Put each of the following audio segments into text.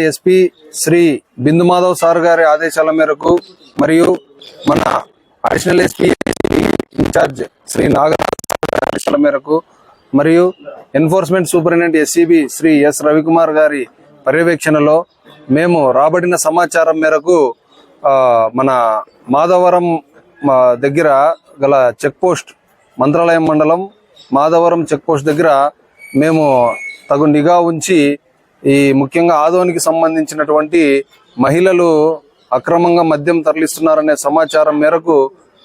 SP Shri Bindu Madhav sir గారి ఆదేశాల మేరకు మరియు మన additional SP incharge Shri Nagaraj ఆదేశాల మేరకు మరియు enforcement superintendent SCB Shri S Ravikumar గారి పర్యవేక్షణలో మేము రాబడిన సమాచారం మేరకు మన మాధవరం దగ్గర గల చెక్ పోస్ట్ మంత్రాలయం మండలం మాధవరం చెక్ పోస్ట్ దగ్గర మేము తగు నిఘా ఉంచి ఈ ముఖ్యంగా ఆదోనికి సంబంధించినటువంటి మహిళలు అక్రమంగా మద్యం తరలిస్తున్నారనే సమాచారం మేరకు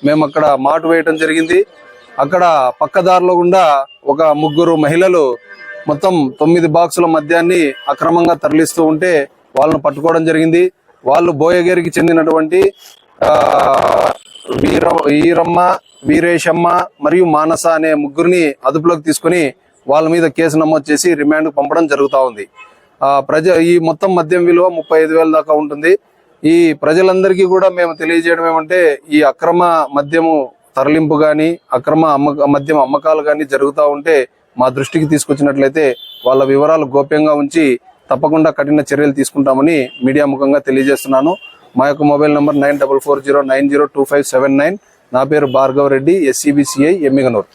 మేము అక్కడ మాటు వేయటం జరిగింది. అక్కడ పక్కదారిలో గుండా ఒక 3 మహిళలు మొత్తం 9 బాక్సుల మద్యాన్ని అక్రమంగా తరలిస్తూ ఉంటే వాళ్ళను పట్టుకోవడం జరిగింది. వాళ్ళు బోయగేరికి చెందినటువంటి వీరమ్మ, వీరేశమ్మ మరియు మానస అనే 3 అదుపులోకి తీసుకుని వాళ్ళ మీద కేసు నమోదు చేసి రిమాండ్ పంపడం జరుగుతూ ఉంది. ఈ మొత్తం మద్యం విలువ 35,000 దాకా ఉంటుంది. ఈ ప్రజలందరికీ కూడా మేము తెలియజేయడం ఏమంటే, ఈ అక్రమ మద్యము తరలింపు గాని అక్రమ మద్యం అమ్మకాలు గాని జరుగుతూ ఉంటే మా దృష్టికి తీసుకొచ్చినట్లయితే వాళ్ళ వివరాలు గోప్యంగా ఉంచి తప్పకుండా కఠిన చర్యలు తీసుకుంటామని మీడియా ముఖంగా తెలియజేస్తున్నాను. మా యొక్క మొబైల్ నంబర్ 9440902579. నా పేరు భార్గవ రెడ్డి, ఎస్సీబీసీఐ ఎమ్మిగనూర్.